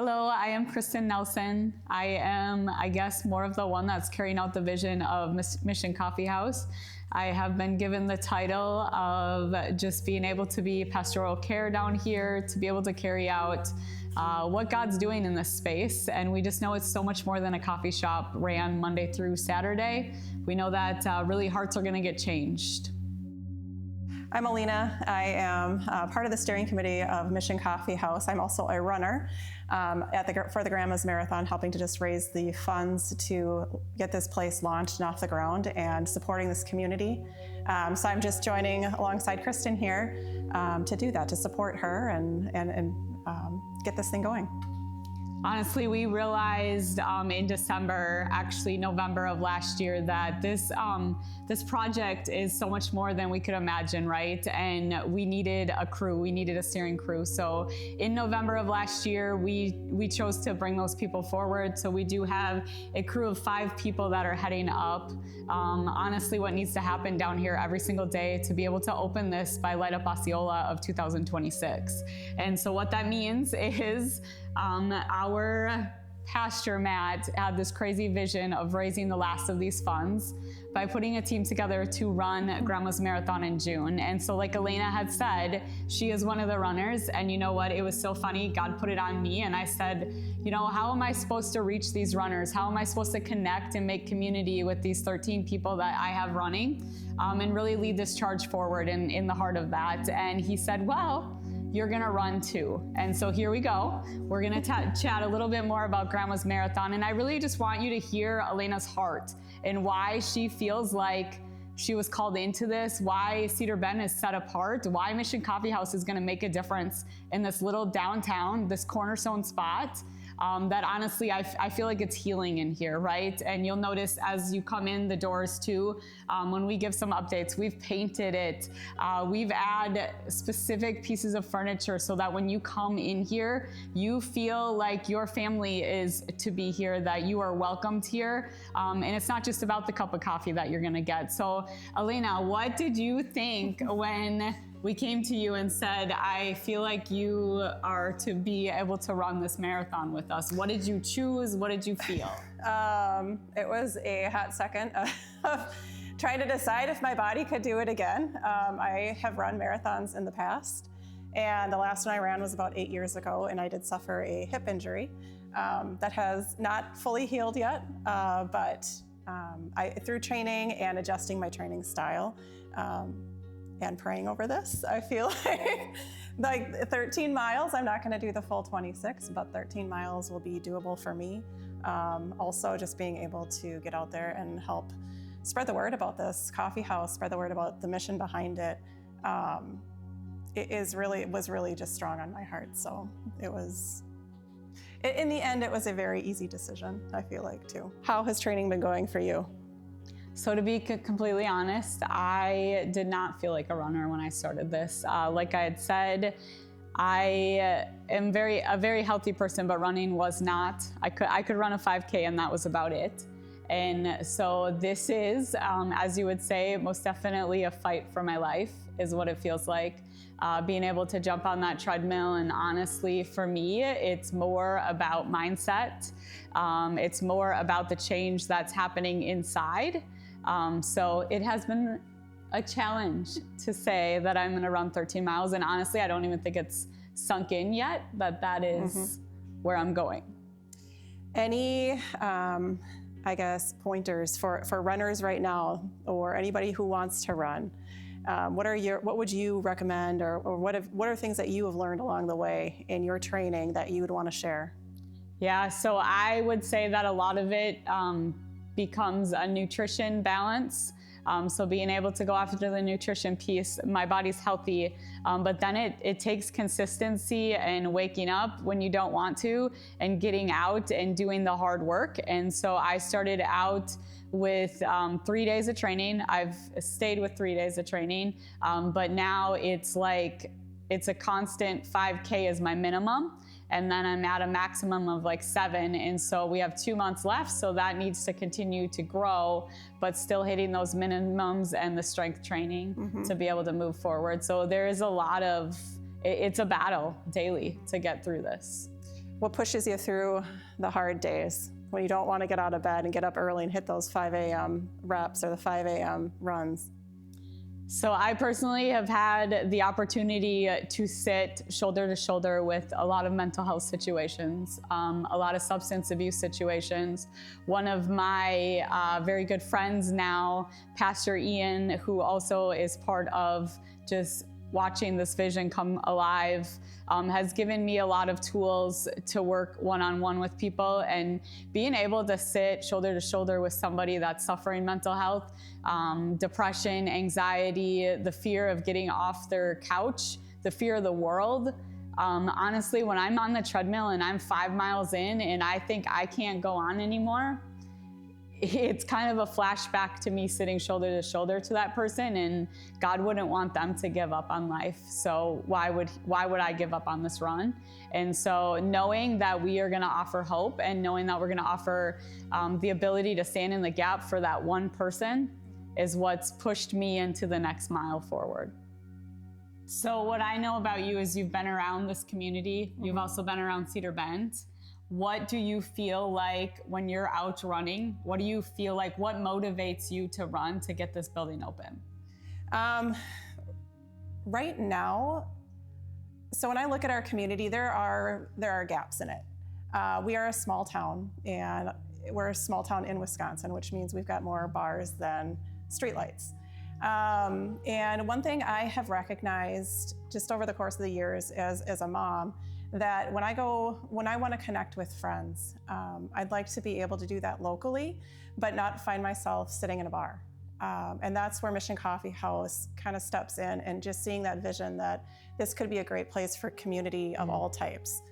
Hello, I am Kristen Nelson. I am, I guess, more of the one that's carrying out the vision of Mission Coffee House. I have been given the title of just being able to be pastoral care down here, to be able to carry out what God's doing in this space. And we just know it's so much more than a coffee shop ran Monday through Saturday. We know that really hearts are gonna get changed. I'm Alina. I am part of the steering committee of Mission Coffee House. I'm also a runner for the Grandma's Marathon, helping to just raise the funds to get this place launched and off the ground and supporting this community. So I'm just joining alongside Kristen here to do that, to support her and get this thing going. Honestly, we realized in December, actually November of last year, that this project is so much more than we could imagine, right? And we needed a crew, we needed a steering crew. So in November of last year, we chose to bring those people forward. So we do have a crew of 5 people that are heading up. Honestly, what needs to happen down here every single day to be able to open this by Light Up Osceola of 2026. And so what that means is our pastor, Matt, had this crazy vision of raising the last of these funds by putting a team together to run Grandma's Marathon in June. And so like Elena had said, she is one of the runners. And you know what? It was so funny. God put it on me. And I said, you know, how am I supposed to reach these runners? How am I supposed to connect and make community with these 13 people that I have running and really lead this charge forward in the heart of that? And he said, well, you're gonna run too. And so here we go. We're gonna chat a little bit more about Grandma's Marathon. And I really just want you to hear Elena's heart and why she feels like she was called into this, why Cedar Bend is set apart, why Mission Coffee House is gonna make a difference in this little downtown, this cornerstone spot. That honestly, I feel like it's healing in here, right? And you'll notice as you come in the doors too, when we give some updates, we've painted it. We've added specific pieces of furniture so that when you come in here, you feel like your family is to be here, that you are welcomed here. And it's not just about the cup of coffee that you're gonna get. So Elena, what did you think when we came to you and said, I feel like you are to be able to run this marathon with us? What did you choose? What did you feel? It was a hot second of trying to decide if my body could do it again. I have run marathons in the past, and the last one I ran was about 8 years ago, and I did suffer a hip injury that has not fully healed yet, but through training and adjusting my training style, and praying over this, I feel like 13 miles, I'm not gonna do the full 26, but 13 miles will be doable for me. Also just being able to get out there and help spread the word about this coffee house, spread the word about the mission behind it. It was really just strong on my heart. So it was, in the end, it was a very easy decision, I feel like too. How has training been going for you? So to be completely honest, I did not feel like a runner when I started this. Like I had said, I am a very healthy person, but running was not. I could run a 5K and that was about it. And so this is, as you would say, most definitely a fight for my life is what it feels like. Being able to jump on that treadmill, and honestly, for me, it's more about mindset. It's more about the change that's happening inside. So it has been a challenge to say that I'm gonna run 13 miles. And honestly, I don't even think it's sunk in yet that is where I'm going. Any, I guess, pointers for runners right now, or anybody who wants to run? What would you recommend, or what are things that you have learned along the way in your training that you would want to share? Yeah, so I would say that a lot of it becomes a nutrition balance. So being able to go after the nutrition piece, my body's healthy, but then it takes consistency and waking up when you don't want to and getting out and doing the hard work. And so I started out with 3 days of training. I've stayed with 3 days of training, but now it's a constant 5K is my minimum. And then I'm at a maximum of like 7. And so we have 2 months left. So that needs to continue to grow, but still hitting those minimums and the strength training to be able to move forward. So there is a lot of, it's a battle daily to get through this. what pushes you through the hard days when you don't want to get out of bed and get up early and hit those 5 a.m. reps or the 5 a.m. runs? So I personally have had the opportunity to sit shoulder to shoulder with a lot of mental health situations, a lot of substance abuse situations. One of my very good friends now, Pastor Ian, who also is part of just watching this vision come alive, has given me a lot of tools to work one-on-one with people, and being able to sit shoulder to shoulder with somebody that's suffering mental health, depression, anxiety, the fear of getting off their couch, the fear of the world. Honestly, when I'm on the treadmill and I'm 5 miles in and I think I can't go on anymore, it's kind of a flashback to me sitting shoulder to shoulder to that person, and God wouldn't want them to give up on life. So why would I give up on this run? And so knowing that we are going to offer hope, and knowing that we're going to offer the ability to stand in the gap for that one person, is what's pushed me into the next mile forward. So what I know about you is you've been around this community. You've also been around Cedar Bend. What do you feel like when you're out running? What do you feel like? What motivates you to run to get this building open? Right now, so when I look at our community, there are gaps in it. We are a small town, and we're a small town in Wisconsin, which means we've got more bars than streetlights. And one thing I have recognized just over the course of the years as a mom, that when I want to connect with friends, I'd like to be able to do that locally, but not find myself sitting in a bar. And that's where Mission Coffee House kind of steps in, and just seeing that vision that this could be a great place for community of all types,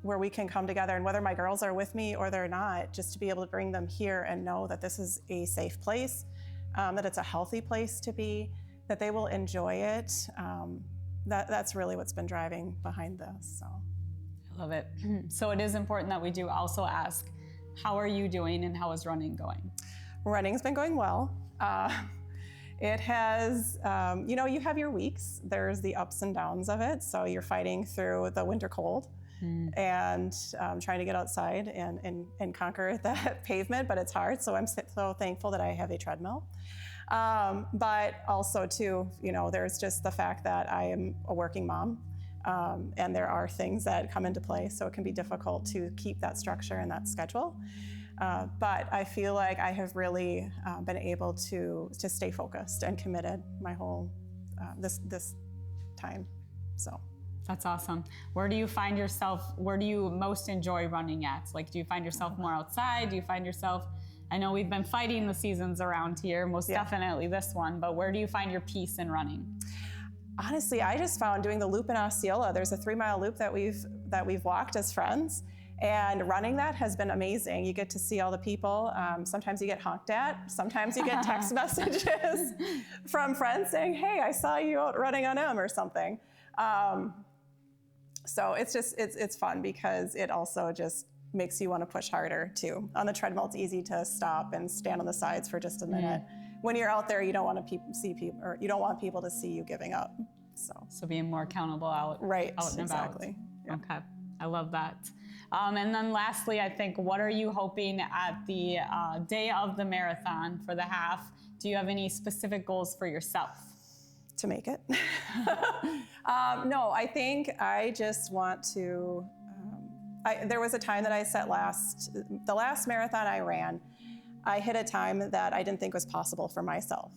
where we can come together, and whether my girls are with me or they're not, just to be able to bring them here and know that this is a safe place, that it's a healthy place to be, that they will enjoy it. That's really what's been driving behind this. So I love it. So it is important that we do also ask, how are you doing and how is running going? Running's been going well. It has, you have your weeks. There's the ups and downs of it. So you're fighting through the winter cold and trying to get outside and conquer that pavement, but it's hard. So I'm so thankful that I have a treadmill. But also too, there's just the fact that I am a working mom, and there are things that come into play, so it can be difficult to keep that structure and that schedule. But I feel like I have really been able to stay focused and committed my whole this time. So that's awesome. Where do you find yourself? Where do you most enjoy running at? Like, do you find yourself more outside? Do you find yourself? I know we've been fighting the seasons around here, most definitely this one, but where do you find your peace in running? Honestly, I just found doing the loop in Osceola. There's a 3-mile loop that we've walked as friends, and running that has been amazing. You get to see all the people. Sometimes you get honked at. Sometimes you get text messages from friends saying, "Hey, I saw you out running on M," or something. So it's fun, because it also just makes you want to push harder too. On the treadmill, it's easy to stop and stand on the sides for just a minute. When you're out there, you don't want to see people, or you don't want people to see you giving up. So being more accountable out and exactly. about. Yeah. Okay, I love that. And then lastly, I think, what are you hoping at the day of the marathon for the half? Do you have any specific goals for yourself? To make it. No, I think I just want to. There was a time that I set the last marathon I ran, I hit a time that I didn't think was possible for myself.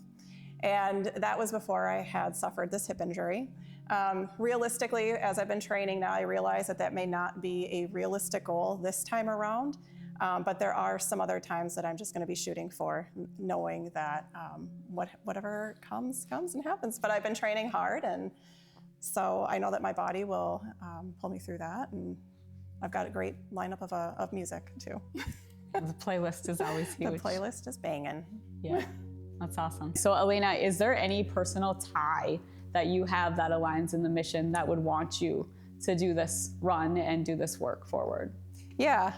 And that was before I had suffered this hip injury. Realistically, as I've been training now, I realize that may not be a realistic goal this time around, but there are some other times that I'm just gonna be shooting for, knowing that whatever comes and happens. But I've been training hard, and so I know that my body will pull me through that. And I've got a great lineup of music too. The playlist is always huge. The playlist is banging. Yeah, that's awesome. So Elena, is there any personal tie that you have that aligns in the mission that would want you to do this run and do this work forward? Yeah,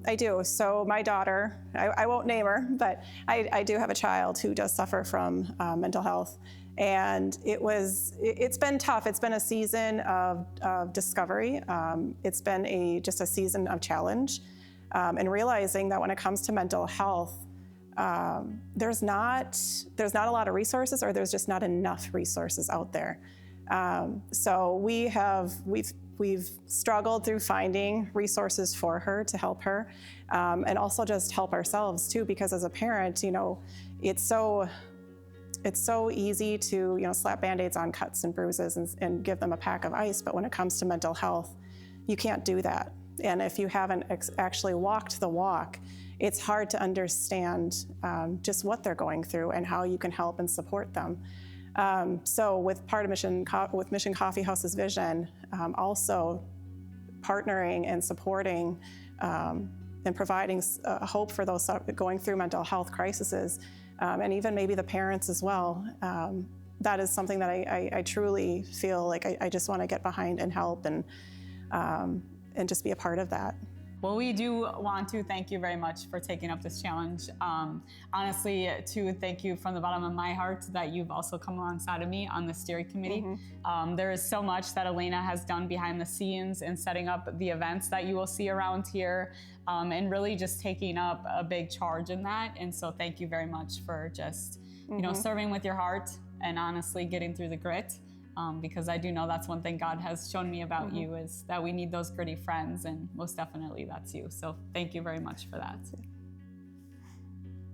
I do. So my daughter, I won't name her, but I do have a child who does suffer from mental health. And it's been tough. It's been a season of discovery. It's been just a season of challenge, and realizing that when it comes to mental health, there's not a lot of resources, or there's just not enough resources out there. So we've struggled through finding resources for her to help her, and also just help ourselves too, because as a parent, it's so easy to slap Band-Aids on cuts and bruises and give them a pack of ice. But when it comes to mental health, you can't do that. And if you haven't actually walked the walk, it's hard to understand just what they're going through and how you can help and support them. So with part of Mission Coffee House's vision, also partnering and supporting and providing hope for those going through mental health crises, and even maybe the parents as well. That is something that I truly feel like I just want to get behind and help and just be a part of that. Well, we do want to thank you very much for taking up this challenge. Honestly, to thank you from the bottom of my heart that you've also come alongside of me on the steering committee. There is so much that Elena has done behind the scenes in setting up the events that you will see around here, and really just taking up a big charge in that. And so thank you very much for just serving with your heart and honestly getting through the grit. Because I do know that's one thing God has shown me about you, is that we need those gritty friends, and most definitely that's you. So thank you very much for that.